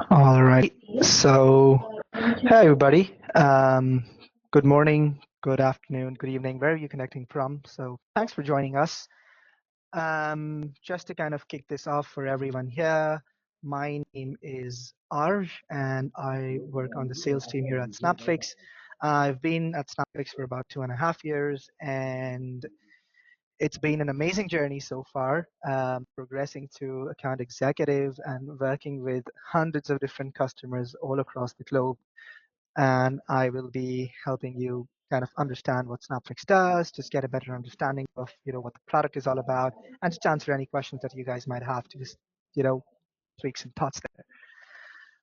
All right. So, hey everybody. Good morning, good afternoon, good evening, where are you connecting from? So, thanks for joining us. Just to kind of kick this off for everyone here, my name is Arj, and I work on the sales team here at Snapfix. I've been at Snapfix for about 2.5 years, and it's been an amazing journey so far, progressing to account executive and working with hundreds of different customers all across the globe. And I will be helping you kind of understand what Snapfix does, just get a better understanding of what the product is all about, and just answer any questions that you guys might have to just you know tweak some thoughts there.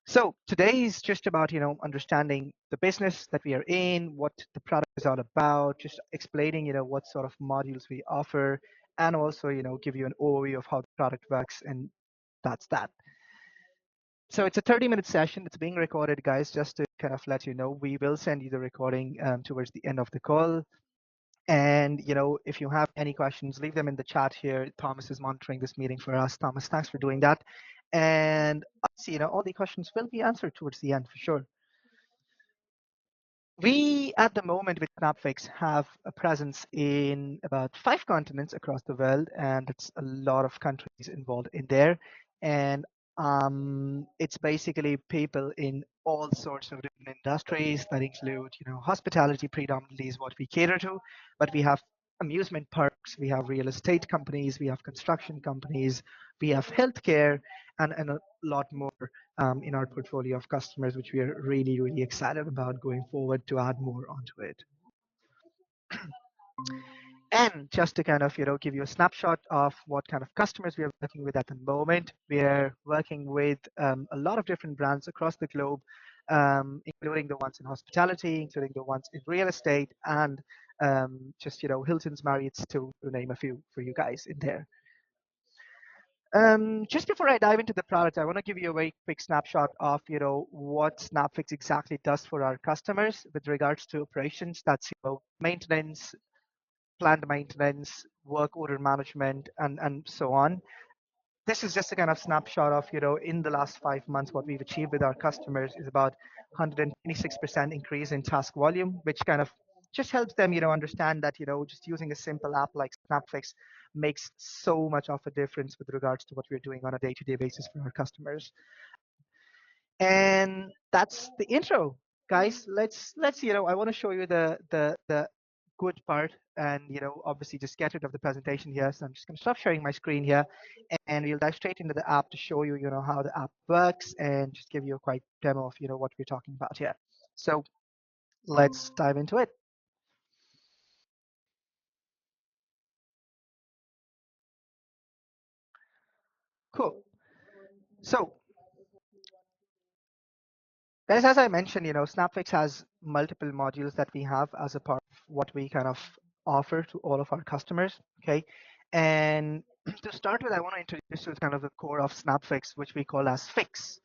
So today is just about understanding the business that we are in, what the product is all about, just explaining what sort of modules we offer, and also give you an overview of how the product works, and that's that. So it's a 30-minute session. It's being recorded, guys. Just to kind of let you know, we will send you the recording towards the end of the call. And if you have any questions, leave them in the chat here. Thomas is monitoring this meeting for us. Thomas, thanks for doing that. And I see, all the questions will be answered towards the end for sure. We, at the moment with Snapfix, have a presence in about 5 continents across the world, and it's a lot of countries involved in there. And it's basically people in all sorts of different industries that include, hospitality predominantly is what we cater to, but we have amusement parks, we have real estate companies, we have construction companies, we have healthcare, and a lot more in our portfolio of customers, which we are really, really excited about going forward to add more onto it. And just to kind of, give you a snapshot of what kind of customers we are working with at the moment, we are working with a lot of different brands across the globe, including the ones in hospitality, including the ones in real estate, and just, Hilton's, Marriott's, to name a few for you guys in there. Just before I dive into the product, I want to give you a very quick snapshot of what Snapfix exactly does for our customers with regards to operations. That's maintenance, planned maintenance, work order management, and so on. This is just a kind of snapshot of in the last 5 months what we've achieved with our customers is about 126% increase in task volume, which kind of just helps them understand that just using a simple app like Snapfix makes so much of a difference with regards to what we're doing on a day-to-day basis for our customers. And that's the intro, guys. Let's I want to show you the good part, and obviously just get rid of the presentation here. So I'm just going to stop sharing my screen here, and we'll dive straight into the app to show you how the app works and just give you a quick demo of what we're talking about here. So let's dive into it. Cool. So guys, as I mentioned, Snapfix has multiple modules that we have as a part of what we kind of offer to all of our customers. Okay. And to start with, I want to introduce you to kind of the core of Snapfix, which we call as Fix.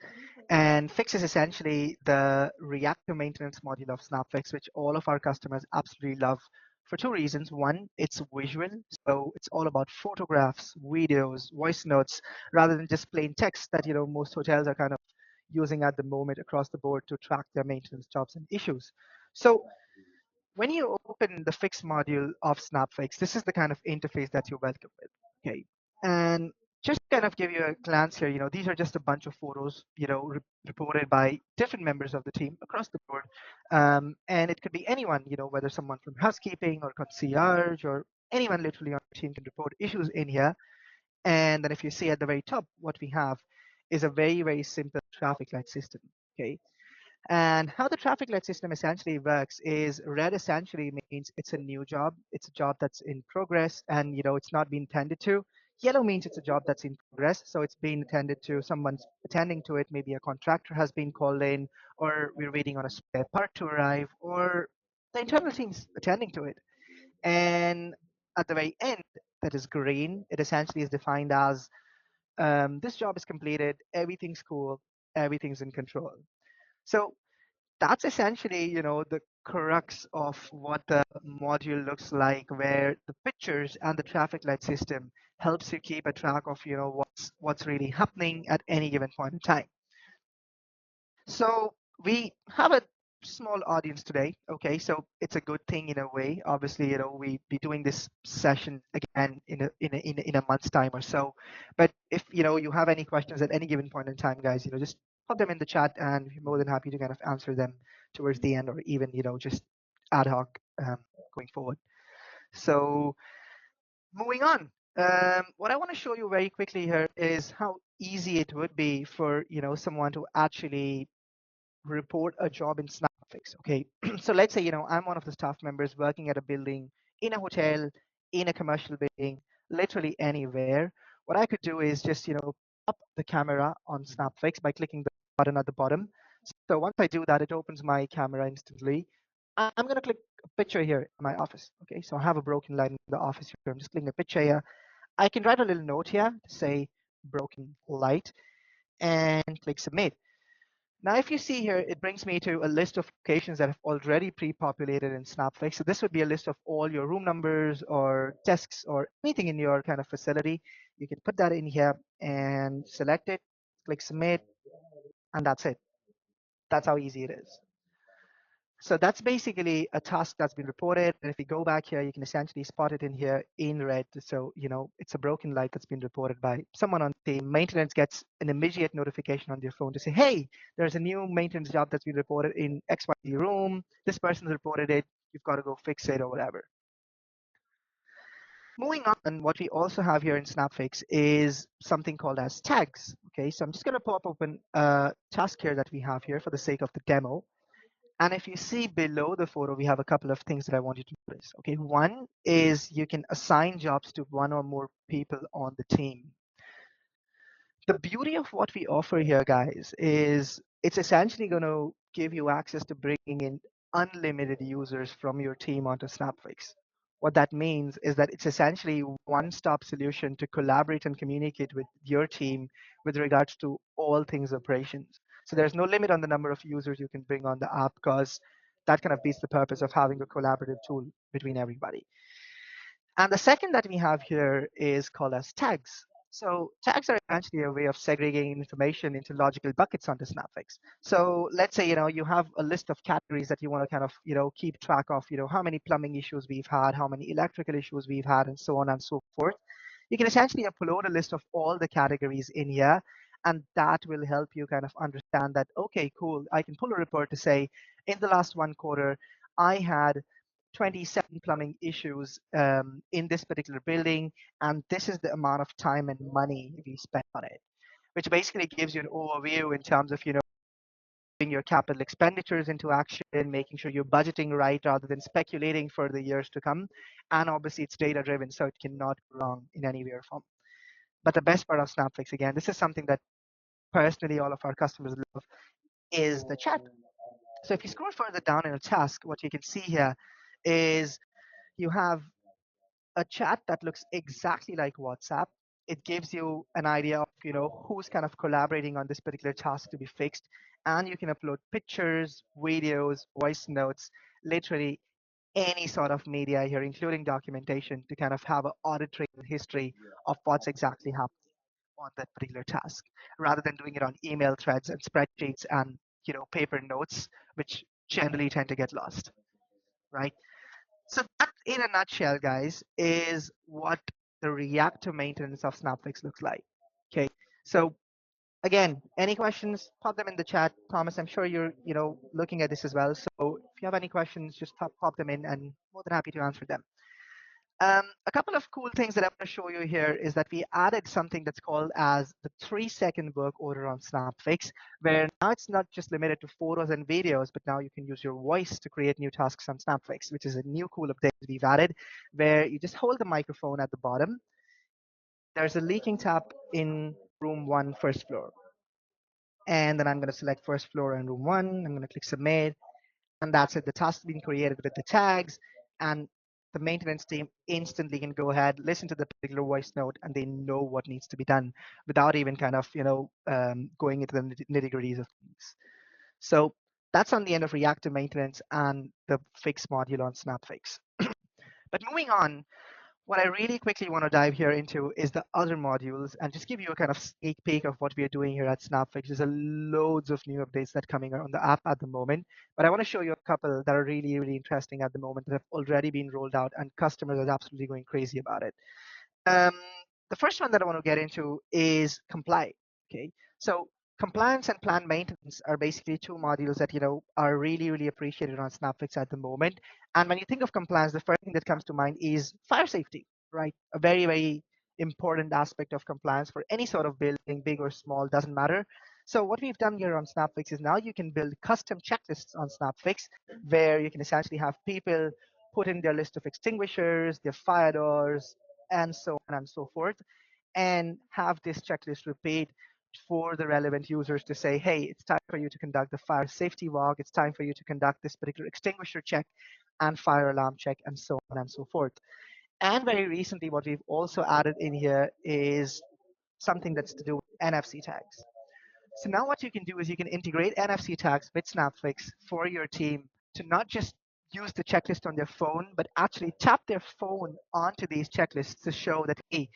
And Fix is essentially the reactive maintenance module of Snapfix, which all of our customers absolutely love for 2 reasons. One, it's visual. So it's all about photographs, videos, voice notes, rather than just plain text that, most hotels are kind of using at the moment across the board to track their maintenance jobs and issues. So when you open the Fix module of Snapfix, this is the kind of interface that you're welcome with. Okay. And just to kind of give you a glance here, these are just a bunch of photos, reported by different members of the team across the board. And it could be anyone, whether someone from housekeeping or concierge or anyone literally on the team can report issues in here. And then if you see at the very top, what we have is a very, very simple traffic light system. Okay. And how the traffic light system essentially works is red essentially means it's a new job. It's a job that's in progress and it's not been tended to. Yellow means it's a job that's in progress. So it's being attended to, someone's attending to it. Maybe a contractor has been called in, or we're waiting on a spare part to arrive, or the internal team's attending to it. And at the very end, that is green, it essentially is defined as this job is completed, everything's cool, everything's in control. So that's essentially, the crux of what the module looks like, where the pictures and the traffic light system helps you keep a track of, what's really happening at any given point in time. So we have a small audience today. Okay, so it's a good thing in a way. Obviously, we be doing this session again in a month's time or so. But if you have any questions at any given point in time, guys, just put them in the chat, and we're more than happy to kind of answer them towards the end, or even just ad hoc going forward. So moving on. What I want to show you very quickly here is how easy it would be for someone to actually report a job in Snapfix. Okay, so let's say I'm one of the staff members working at a building, in a hotel, in a commercial building, literally anywhere. What I could do is just up the camera on Snapfix by clicking the button at the bottom. So once I do that, it opens my camera instantly. I'm gonna click a picture here in my office. Okay, so I have a broken light in the office here. I'm just clicking a picture here. I can write a little note here to say broken light and click submit. Now, if you see here, it brings me to a list of locations that have already pre-populated in Snapfix. So this would be a list of all your room numbers or desks or anything in your kind of facility. You can put that in here and select it, click submit, and that's it. That's how easy it is. So that's basically a task that's been reported. And if you go back here, you can essentially spot it in here in red. So, it's a broken light that's been reported by someone on the team. Maintenance gets an immediate notification on their phone to say, hey, there's a new maintenance job that's been reported in XYZ room. This person's reported it. You've got to go fix it or whatever. Moving on, what we also have here in Snapfix is something called as tags. Okay, so I'm just going to pop open a task here that we have here for the sake of the demo. And if you see below the photo, we have a couple of things that I want you to notice. Okay, one is you can assign jobs to one or more people on the team. The beauty of what we offer here, guys, is it's essentially going to give you access to bringing in unlimited users from your team onto Snapfix. What that means is that it's essentially one-stop solution to collaborate and communicate with your team with regards to all things operations. So there's no limit on the number of users you can bring on the app, because that kind of beats the purpose of having a collaborative tool between everybody. And the second that we have here is called as tags. So tags are actually a way of segregating information into logical buckets onto Snapfix. So let's say, you have a list of categories that you want to kind of, keep track of, how many plumbing issues we've had, how many electrical issues we've had, and so on and so forth. You can essentially upload a list of all the categories in here, and that will help you kind of understand that, okay, cool, I can pull a report to say, in the last 1 quarter, I had 27 plumbing issues in this particular building, and this is the amount of time and money we spent on it, which basically gives you an overview in terms of, putting your capital expenditures into action, making sure you're budgeting right rather than speculating for the years to come. And obviously, it's data driven, so it cannot go wrong in any way or form. But the best part of Snapfix, again, this is something that personally all of our customers love, is the chat. So if you scroll further down in a task, what you can see here is you have a chat that looks exactly like WhatsApp. It gives you an idea of who's kind of collaborating on this particular task to be fixed, and you can upload pictures, videos, voice notes, literally any sort of media here, including documentation, to kind of have an auditory history of what's exactly happening on that particular task, rather than doing it on email threads and spreadsheets and paper notes, which generally tend to get lost, right? So that, in a nutshell, guys, is what the reactive maintenance of Snapfix looks like. Okay. So again, any questions, pop them in the chat. Thomas, I'm sure you're, looking at this as well. So if you have any questions, just pop them in, and more than happy to answer them. A couple of cool things that I want to show you here is that we added something that's called as the 3-second work order on Snapfix, where now it's not just limited to photos and videos, but now you can use your voice to create new tasks on Snapfix, which is a new cool update we've added, where you just hold the microphone at the bottom. There's a leaking tap in room 1, first floor. And then I'm going to select first floor and room 1. I'm going to click submit. And that's it. The task has been created with the tags, and the maintenance team instantly can go ahead, listen to the particular voice note, and they know what needs to be done without even kind of, going into the nitty-gritties of things. So that's on the end of reactive maintenance and the fix module on Snapfix. But moving on, what I really quickly want to dive here into is the other modules and just give you a kind of sneak peek of what we are doing here at Snapfix. There's a loads of new updates that are coming on the app at the moment, but I want to show you a couple that are really, really interesting at the moment that have already been rolled out and customers are absolutely going crazy about it. Um, the first one that I want to get into is comply. Okay, so compliance and plan maintenance are basically two modules that are really really appreciated on Snapfix at the moment. And when you think of compliance, the first thing that comes to mind is fire safety, right? A very very important aspect of compliance for any sort of building, big or small, doesn't matter. So what we've done here on Snapfix is now you can build custom checklists on Snapfix where you can essentially have people put in their list of extinguishers, their fire doors, and so on and so forth, and have this checklist repeat for the relevant users to say, hey, it's time for you to conduct the fire safety walk, it's time for you to conduct this particular extinguisher check and fire alarm check, and so on and so forth. And very recently, what we've also added in here is something that's to do with NFC tags. So now what you can do is you can integrate NFC tags with Snapfix for your team to not just use the checklist on their phone, but actually tap their phone onto these checklists to show that, hey,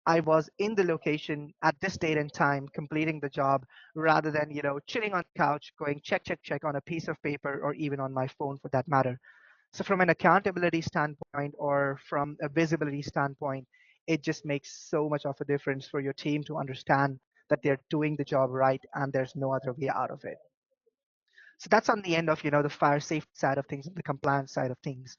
I was in the location at this date and time completing the job rather than, chilling on the couch, going check, check, check on a piece of paper or even on my phone for that matter. So from an accountability standpoint or from a visibility standpoint, it just makes so much of a difference for your team to understand that they're doing the job right and there's no other way out of it. So that's on the end of, the fire safety side of things and the compliance side of things.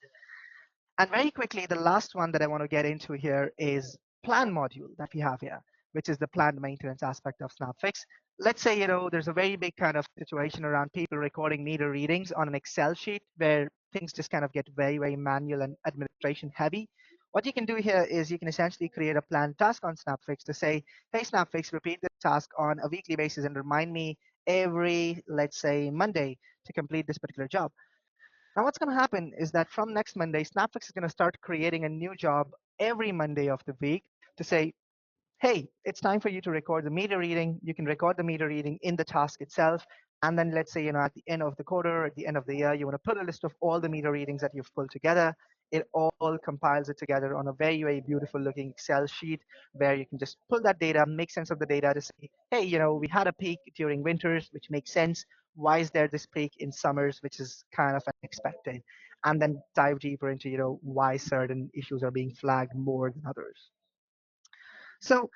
And very quickly, the last one that I want to get into here is plan module that we have here, which is the planned maintenance aspect of Snapfix. Let's say, there's a very big kind of situation around people recording meter readings on an Excel sheet where things just kind of get very, very manual and administration heavy. What you can do here is you can essentially create a planned task on Snapfix to say, hey, Snapfix, repeat this task on a weekly basis and remind me every, let's say, Monday to complete this particular job. Now, what's going to happen is that from next Monday, Snapflix is going to start creating a new job every Monday of the week to say, hey, it's time for you to record the meter reading. You can record the meter reading in the task itself. And then let's say, at the end of the quarter, at the end of the year, you want to put a list of all the meter readings that you've pulled together. It all compiles it together on a very, very beautiful looking Excel sheet where you can just pull that data, make sense of the data to say, hey, we had a peak during winters, which makes sense. Why is there this peak in summers, which is kind of unexpected? And then dive deeper into, why certain issues are being flagged more than others. So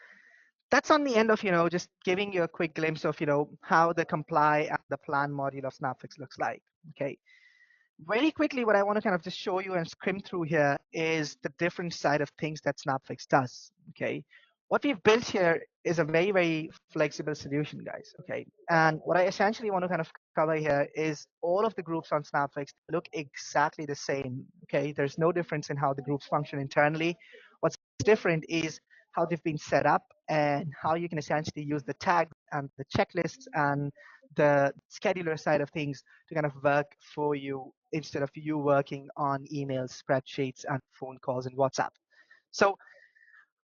that's on the end of, just giving you a quick glimpse of, how the comply and the plan module of Snapfix looks like. Okay. Very quickly, what I want to kind of just show you and skim through here is the different side of things that Snapfix does. Okay. What we've built here is a very, very flexible solution, guys. Okay. And what I essentially want to kind of cover here is all of the groups on Snapfix look exactly the same. Okay. There's no difference in how the groups function internally. What's different is how they've been set up and how you can essentially use the tags and the checklists and the scheduler side of things to kind of work for you instead of you working on emails, spreadsheets, and phone calls and WhatsApp. So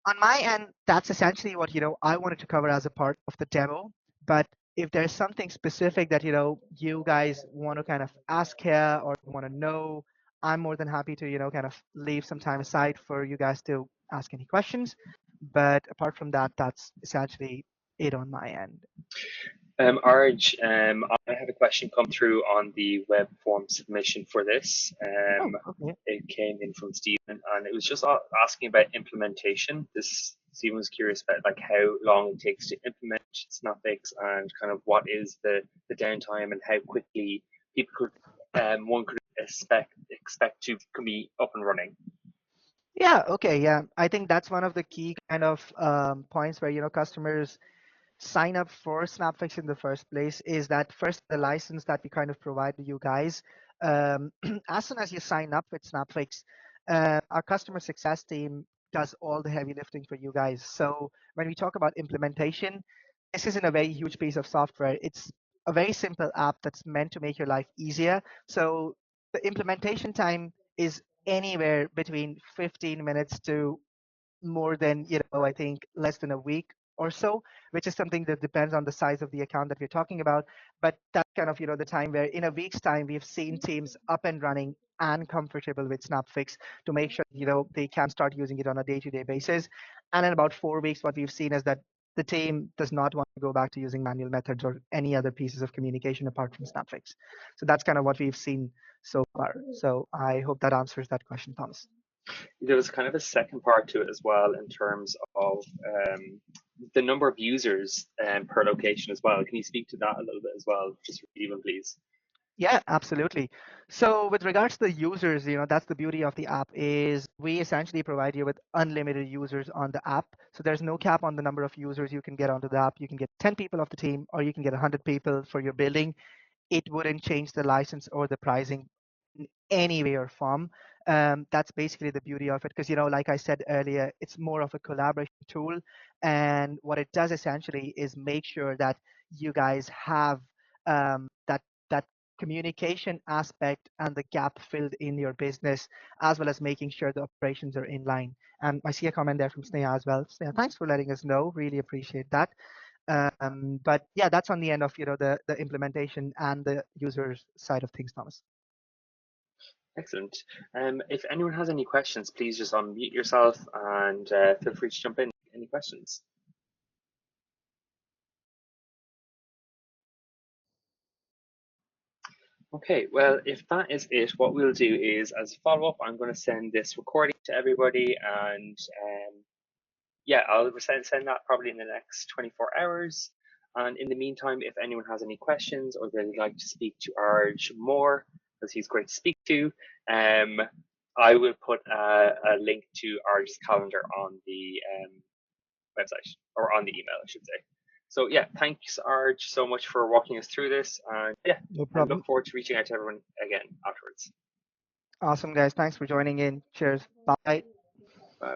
on my end, that's essentially what I wanted to cover as a part of the demo. But if there's something specific that you guys want to kind of ask here or want to know, I'm more than happy to kind of leave some time aside for you guys to ask any questions. But apart from that, that's essentially it on my end. Arj, I had a question come through on the web form submission for this. Okay. It came in from Stephen, and it was just asking about implementation. This Stephen was curious about like how long it takes to implement Snapfix and kind of what is the downtime and how quickly people could one could expect to be up and running. Yeah, okay, yeah. I think that's one of the key kind of points where customers sign up for Snapfix in the first place is that first the license that we kind of provide to you guys. As soon as you sign up with Snapfix, our customer success team does all the heavy lifting for you guys. So when we talk about implementation, this isn't a very huge piece of software. It's a very simple app that's meant to make your life easier. So the implementation time is anywhere between 15 minutes to more than I think less than a week or so, which is something that depends on the size of the account that we're talking about. But that's kind of the time where in a week's time we've seen teams up and running and comfortable with Snapfix to make sure they can start using it on a day-to-day basis. And in about 4 weeks, what we've seen is that the team does not want to go back to using manual methods or any other pieces of communication apart from Snapfix. So that's kind of what we've seen so far. So I hope that answers that question, Thomas. There was kind of a second part to it as well in terms of the number of users per location as well. Can you speak to that a little bit as well, just for Stephen, please? Yeah, absolutely. So with regards to the users, that's the beauty of the app is we essentially provide you with unlimited users on the app. So there's no cap on the number of users you can get onto the app. You can get 10 people off the team, or you can get 100 people for your building. It wouldn't change the license or the pricing in any way or form. That's basically the beauty of it, because like I said earlier, it's more of a collaboration tool, and what it does essentially is make sure that you guys have that communication aspect and the gap filled in your business, as well as making sure the operations are in line. And I see a comment there from Sneha as well. Sneha, thanks for letting us know. Really appreciate that. But yeah, that's on the end of the implementation and the users side of things, Thomas. Excellent. If anyone has any questions, please just unmute yourself and feel free to jump in. Any questions? Okay, well, if that is it, what we'll do is, as a follow-up, I'm going to send this recording to everybody, and yeah, I'll send that probably in the next 24 hours. And in the meantime, if anyone has any questions or they'd like to speak to Arj more, because he's great to speak to, I will put a link to Arj's calendar on the website, or on the email, I should say. So yeah, thanks Arj so much for walking us through this, and yeah, No I problem. look forward to reaching out to everyone again afterwards. Awesome, guys. Thanks for joining in. Cheers. Bye.